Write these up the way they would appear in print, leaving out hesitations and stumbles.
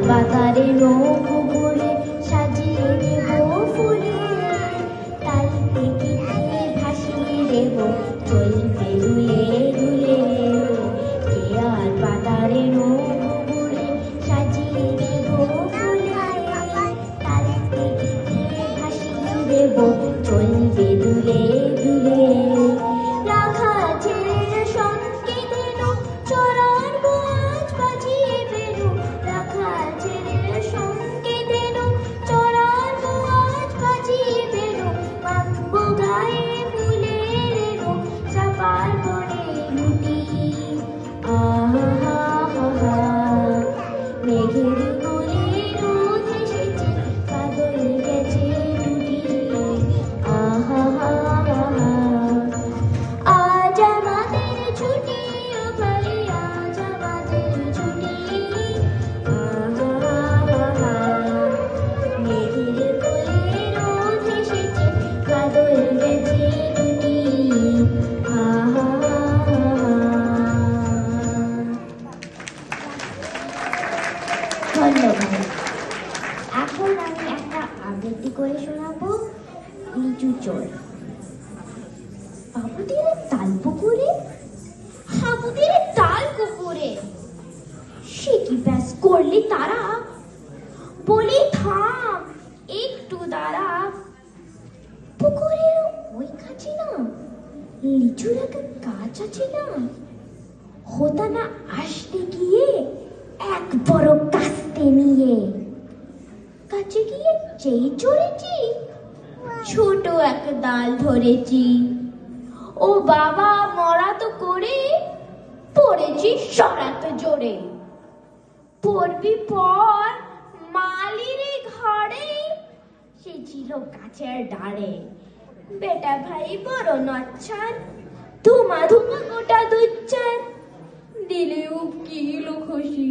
বাতারে নৌকো করে সাজিয়ে দেব ফুলে, তালতে গিয়ে ভাসিয়ে দেব চলবে দুলে দুলে। কেয়ার বাতারে নৌকো করে সাজিয়ে দেব ফুলে, তালতে গিয়ে ভাসিয়ে দেব চলবে দুলে দুলে। রাখা ছেলের সঙ্গে দেন চড়ার বাজ বাজিয়ে বেরো, রাখা ছেলের সঙ্গে দেন চড়ার বাজ বাজিয়ে বেরো। মাখবো গায়ে ফুলের এলো, চাপার করে রুটি। আহা হা হা, মেঘের কোলে রোদ এসেছে, বাদল গেছে টুটি। আহা হা হা, আজ আমাদের ছুটি ও ভাই, আজ আমাদের ছুটি। আহা হা হা, মেঘের কোলে রোদ এসেছে, বাদল গেছে টুটি। আহা হা হা। ধন্যবাদ। এখন আমি একটা আবৃত্তি করে শোনাবো, লিচু চোর। বাবুদের তাল পুকুরে, হাবুদের তাল পুকুরে, সে কি ব্যাস করলে তারা, বলে থাম একটু দাঁড়া। পুকুরের ওই কাছে না লিচুর এক গাছ আছে না, হোতা না আসতে গিয়ে এক বড় কাস্তে নিয়ে কাছে গিয়ে যেই চড়েছি, ছোট এক ডাল ধরেছি। ও বাবা মরা তো করে পড়েছি সরাত জোরে। পড়বি পর মালির ঘরে, সে ছিল গাছের ডাড়ে। বেটা ভাই বড় নচ্ছার, ধুমা ধুমা গোটা দুচ্ছার, দিলে উকিল খুশি,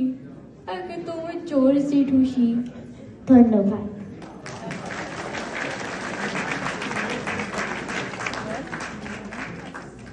আগে তোমার চোর সে ঠুসি। ধন্যবাদ।